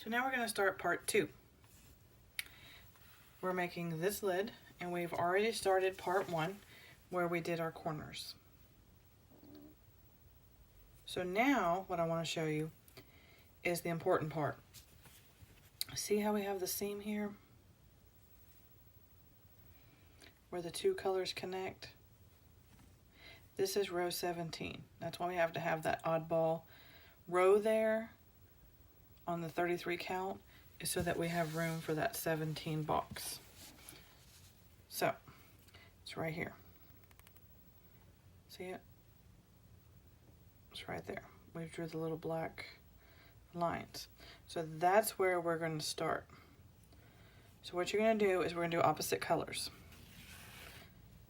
So now we're going to start part 2. We're making this lid, and we've already started part 1 where we did our corners. So now what I want to show you is the important part. See how we have the seam here where the two colors connect? This is row 17. That's why we have to have that oddball row there on the 33 count, is so that we have room for that 17 box. So it's right here. See it? It's right there. We drew the little black lines. So that's where we're going to start. So what you're going to do is we're going to do opposite colors.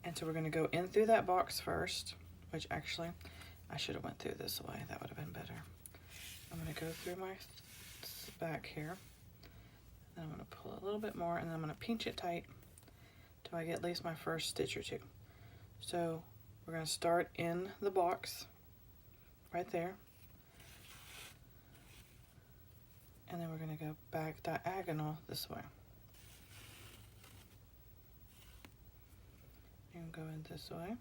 And so we're going to go in through that box first, which actually I should have went through this way. That would have been better. I'm going to go through my back here. Then I'm going to pull a little bit more, and then I'm going to pinch it tight till I get at least my first stitch or two. So we're going to start in the box right there. And then we're going to go back diagonal this way. And go in this way.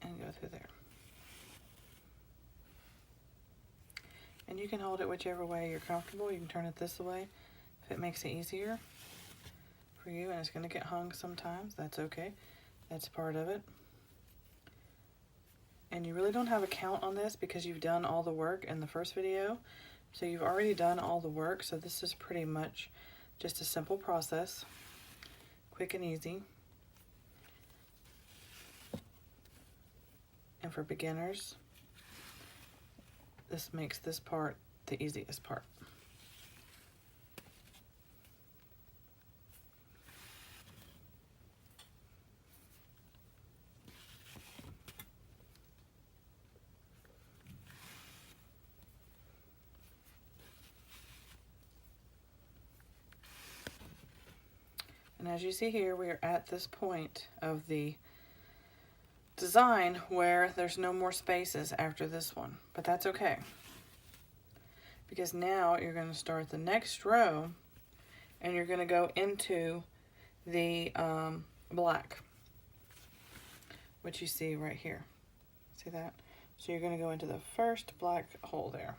And go through there. And you can hold it whichever way you're comfortable. You can turn it this way if it makes it easier for you, and it's going to get hung sometimes. That's okay. That's part of it. And you really don't have a count on this because you've done all the work in the first video. So you've already done all the work. So this is pretty much just a simple process. Quick and easy. And for beginners, this makes this part the easiest part. And as you see here, we are at this point of the design where there's no more spaces after this one, but that's okay, because now you're going to start the next row and you're going to go into the black, which you see right here. See that? So you're going to go into the first black hole there.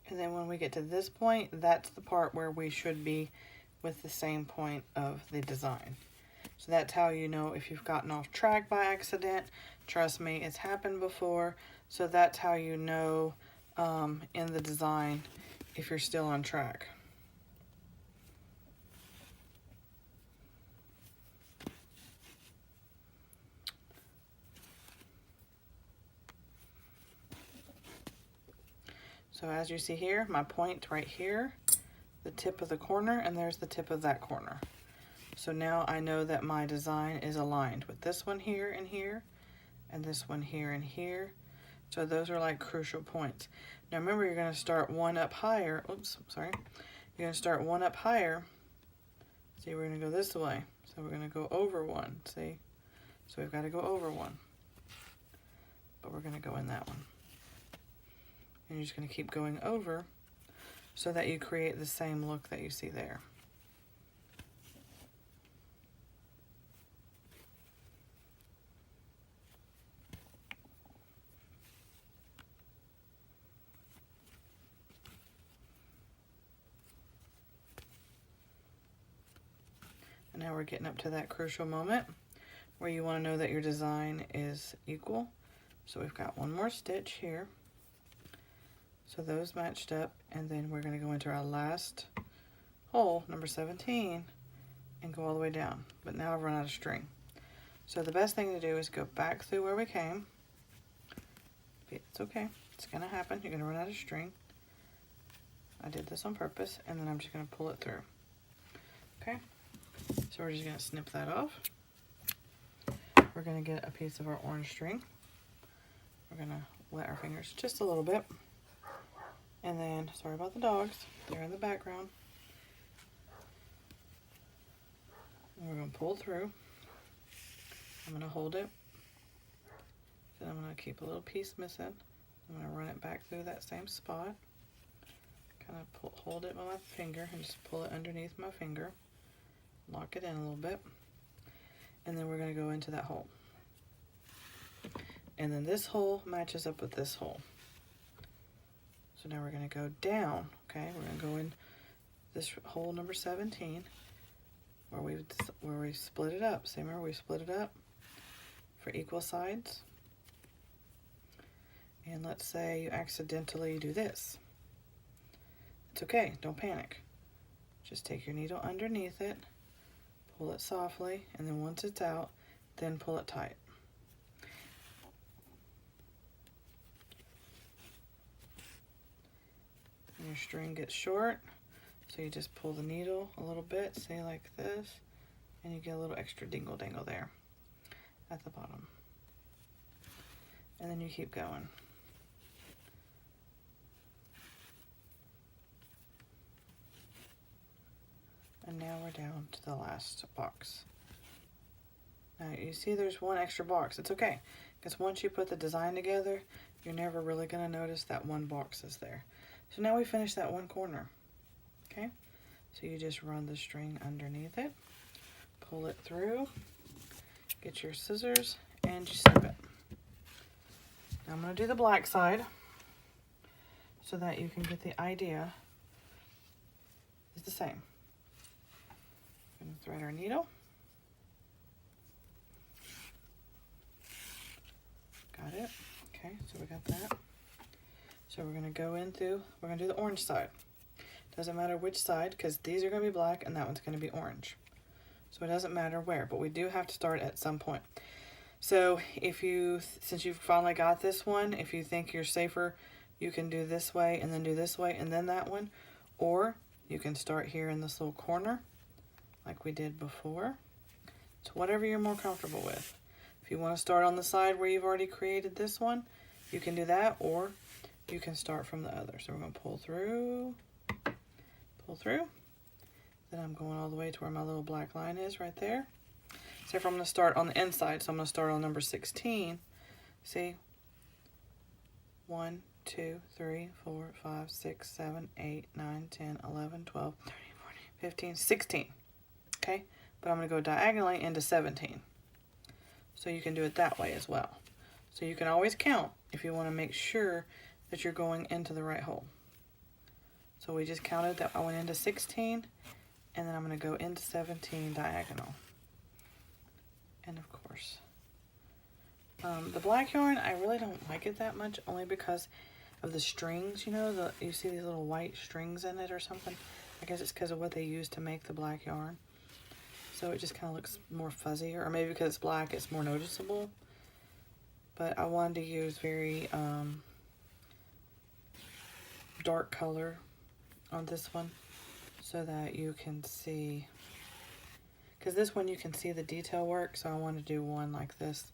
And then when we get to this point, that's the part where we should be with the same point of the design. So that's how you know if you've gotten off track by accident. Trust me, it's happened before. So that's how you know in the design if you're still on track. So as you see here, my point right here, the tip of the corner, and there's the tip of that corner. So now I know that my design is aligned with this one here and here, and this one here and here. So those are like crucial points. Now remember, you're going to start one up higher. Oops, sorry. You're going to start one up higher. See, we're going to go this way. So we're going to go over one, see? So we've got to go over one. But we're going to go in that one. And you're just going to keep going over so that you create the same look that you see there. And now we're getting up to that crucial moment where you want to know that your design is equal. So we've got one more stitch here. So those matched up, and then we're going to go into our last hole, number 17, and go all the way down. But now I've run out of string. So the best thing to do is go back through where we came. It's okay. It's going to happen. You're going to run out of string. I did this on purpose, and then I'm just going to pull it through. Okay? So we're just going to snip that off. We're going to get a piece of our orange string. We're going to wet our fingers just a little bit. And then, sorry about the dogs, they're in the background. And we're going to pull through. I'm going to hold it. Then I'm going to keep a little piece missing. I'm going to run it back through that same spot. Kind of hold it with my finger and just pull it underneath my finger. Lock it in a little bit. And then we're going to go into that hole. And then this hole matches up with this hole. So now we're going to go down, okay? We're going to go in this hole number 17 where we split it up. See, remember we split it up for equal sides. And let's say you accidentally do this. It's okay, don't panic. Just take your needle underneath it, pull it softly, and then once it's out, then pull it tight. And your string gets short, so you just pull the needle a little bit, say like this, and you get a little extra dingle dangle there at the bottom. And then you keep going. And now we're down to the last box. Now you see there's one extra box. It's okay, because once you put the design together, you're never really going to notice that one box is there. So now we finished that one corner. Okay, so you just run the string underneath it, pull it through, get your scissors, and you snip it. Now I'm going to do the black side so that you can get the idea. It's the same. We're going to thread our needle. Got it. Okay, so we got that. So we're going to go into, we're going to do the orange side. Doesn't matter which side, because these are going to be black and that one's going to be orange. So it doesn't matter where, but we do have to start at some point. So if you, since you've finally got this one, if you think you're safer, you can do this way and then do this way and then that one. Or you can start here in this little corner like we did before. So whatever you're more comfortable with. If you want to start on the side where you've already created this one, you can do that, or you can start from the other. So we're going to pull through. Then I'm going all the way to where my little black line is right there. So if I'm going to start on the inside, so I'm going to start on number 16. See? 1, 2, 3, 4, 5, 6, 7, 8, 9, 10, 11, 12, 13, 14, 15, 16. Okay? But I'm going to go diagonally into 17. So you can do it that way as well. So you can always count if you want to make sure that you're going into the right hole. So we just counted that I went into 16, and then I'm going to go into 17 diagonal. And of course, the black yarn, I really don't like it that much, only because of the strings, you know, you see these little white strings in it or something. I guess it's because of what they use to make the black yarn. So it just kind of looks more fuzzy, or maybe because it's black, it's more noticeable. But I wanted to use very dark color on this one so that you can see, because this one you can see the detail work, so I wanted to do one like this.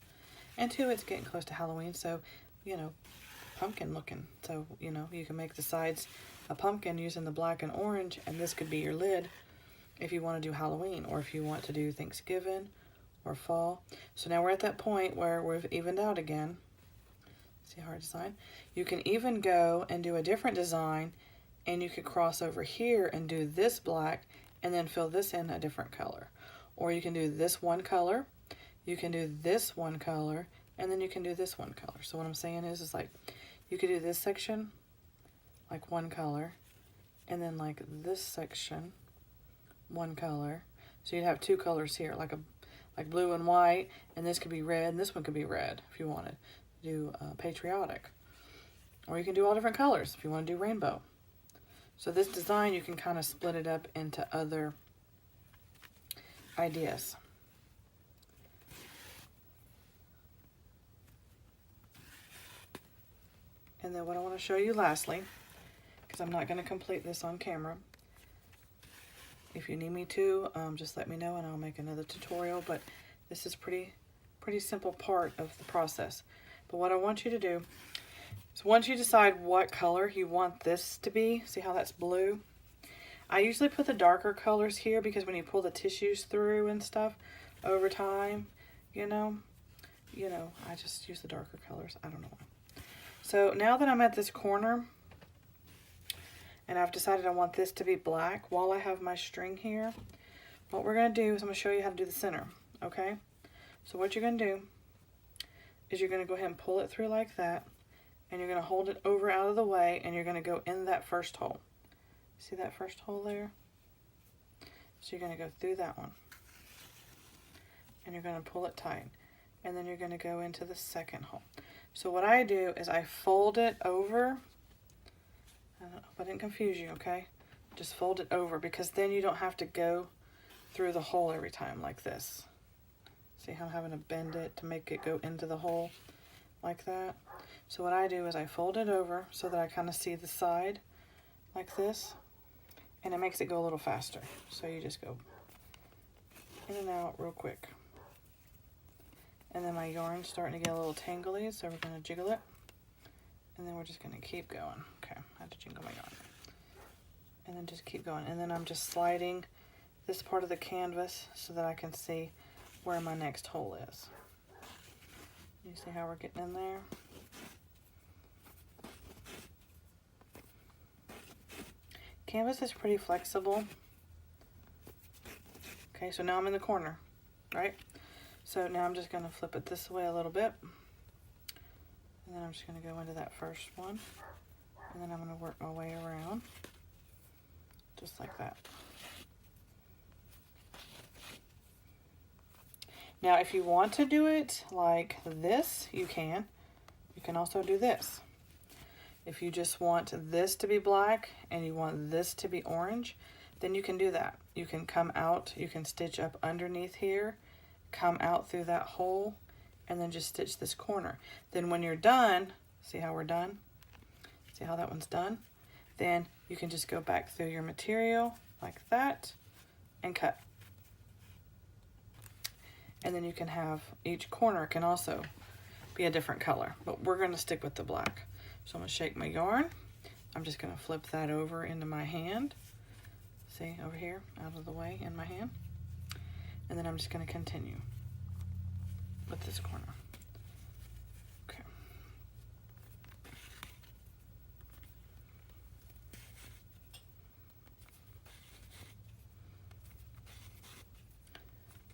And two, it's getting close to Halloween, so, you know, pumpkin looking. So, you know, you can make the sides a pumpkin using the black and orange, and this could be your lid if you want to do Halloween, or if you want to do Thanksgiving or fall. So now we're at that point where we've evened out again. See our design? You can even go and do a different design, and you could cross over here and do this black and then fill this in a different color. Or you can do this one color, you can do this one color, and then you can do this one color. So what I'm saying is like, you could do this section like one color, and then like this section one color. So you'd have two colors here, like blue and white, and this could be red, and this one could be red if you wanted to do patriotic. Or you can do all different colors if you want to do rainbow. So this design, you can kind of split it up into other ideas. And then what I want to show you lastly, because I'm not going to complete this on camera. If you need me to, just let me know and I'll make another tutorial. But this is pretty simple part of the process. But what I want you to do So once you decide what color you want this to be, see how that's blue? I usually put the darker colors here because when you pull the tissues through and stuff over time, you know, I just use the darker colors. I don't know why. So now that I'm at this corner and I've decided I want this to be black while I have my string here, what we're going to do is I'm going to show you how to do the center, okay? So what you're going to do is you're going to go ahead and pull it through like that, and you're going to hold it over out of the way, and you're going to go in that first hole. See that first hole there? So you're going to go through that one, and you're going to pull it tight, and then you're going to go into the second hole. So what I do is I fold it over. I don't know if I didn't confuse you, okay? Just fold it over, because then you don't have to go through the hole every time like this. See how I'm having to bend it to make it go into the hole like that? So what I do is I fold it over so that I kind of see the side like this, and it makes it go a little faster. So you just go in and out real quick. And then my yarn's starting to get a little tangly, so we're going to jiggle it. And then we're just going to keep going. Okay, I have to jingle my yarn. And then just keep going. And then I'm just sliding this part of the canvas so that I can see where my next hole is. You see how we're getting in there? Canvas is pretty flexible. Okay, so now I'm in the corner, right? So now I'm just going to flip it this way a little bit. And then I'm just going to go into that first one. And then I'm going to work my way around. Just like that. Now, if you want to do it like this, you can. You can also do this. If you just want this to be black and you want this to be orange, then you can do that. You can come out, you can stitch up underneath here, come out through that hole, and then just stitch this corner. Then when you're done, see how we're done? See how that one's done? Then you can just go back through your material like that and cut. And then you can have, each corner can also be a different color, but we're going to stick with the black. So I'm going to shake my yarn. I'm just going to flip that over into my hand. See, over here, out of the way in my hand. And then I'm just going to continue with this corner. Okay.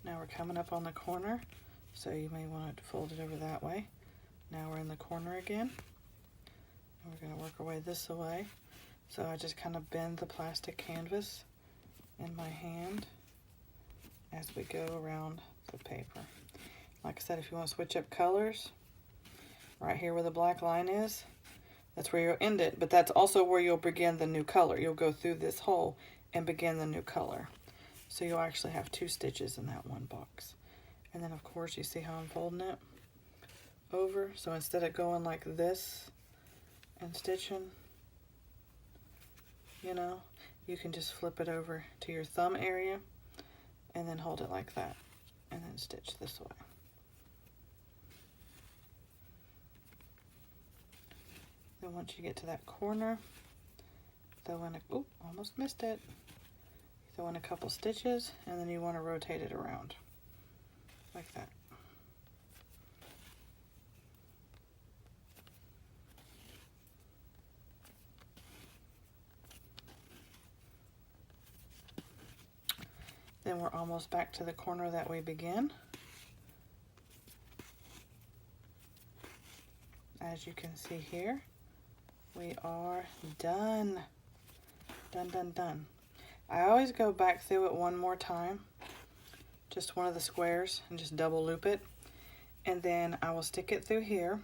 Now we're coming up on the corner, so you may want to fold it over that way. Now we're in the corner again. And we're going to work our way this way. So I just kind of bend the plastic canvas in my hand as we go around the paper. Like I said, if you want to switch up colors, right here where the black line is, that's where you'll end it, but that's also where you'll begin the new color. You'll go through this hole and begin the new color. So you'll actually have 2 stitches in that one box. And then of course you see how I'm folding it over. So instead of going like this and stitching, you know, you can just flip it over to your thumb area and then hold it like that and then stitch this way. Then once you get to that corner, throw in a, oop, almost missed it. Throw in a couple stitches, and then you want to rotate it around like that. Then we're almost back to the corner that we began. As you can see here, we are done. Done, done, done. I always go back through it one more time, just one of the squares, and just double loop it. And then I will stick it through here,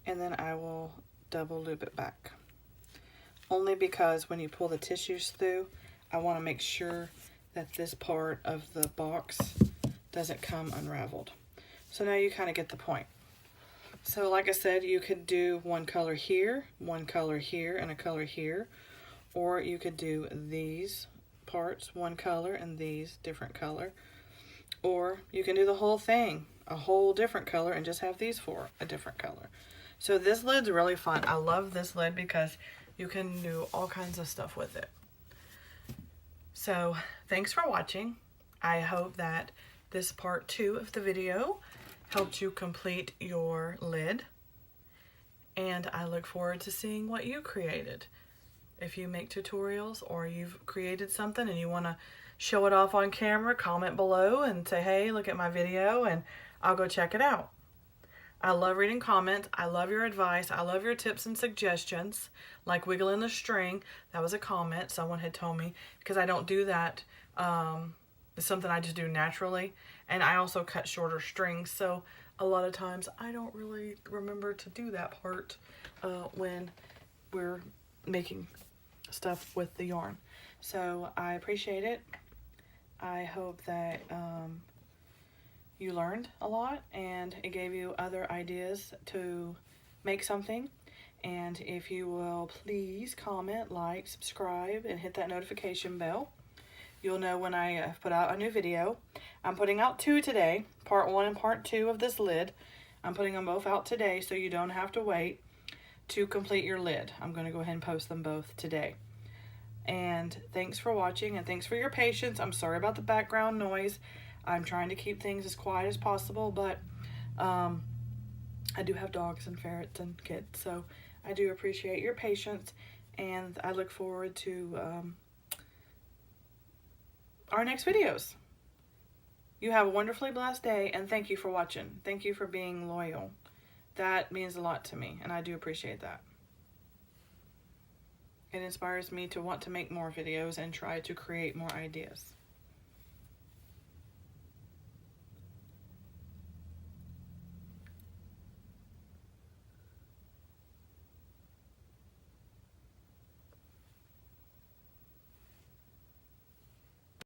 and then I will double loop it back. Only because when you pull the tissues through, I want to make sure that this part of the box doesn't come unraveled. So now you kind of get the point. So like I said, you could do one color here, and a color here. Or you could do these parts, one color, and these different color. Or you can do the whole thing, a whole different color, and just have these 4 a different color. So this lid's really fun. I love this lid because you can do all kinds of stuff with it. So thanks for watching. I hope that this part 2 of the video helped you complete your lid. And I look forward to seeing what you created. If you make tutorials or you've created something and you want to show it off on camera, comment below and say, hey, look at my video, and I'll go check it out. I love reading comments. I love your advice. I love your tips and suggestions, like wiggling the string. That was a comment someone had told me, because I don't do that. It's something I just do naturally. And I also cut shorter strings, so a lot of times I don't really remember to do that part when we're making stuff with the yarn. So I appreciate it. I hope that you learned a lot and it gave you other ideas to make something. And if you will please comment, like, subscribe, and hit that notification bell, you'll know when I put out a new video. I'm putting out 2 today, part 1 and part 2 of this lid. I'm putting them both out today, so you don't have to wait to complete your lid. I'm going to go ahead and post them both today. And thanks for watching, and thanks for your patience. I'm sorry about the background noise. I'm trying to keep things as quiet as possible, but I do have dogs and ferrets and kids, so I do appreciate your patience, and I look forward to our next videos. You have a wonderfully blessed day, and thank you for watching. Thank you for being loyal. That means a lot to me, and I do appreciate that. It inspires me to want to make more videos and try to create more ideas.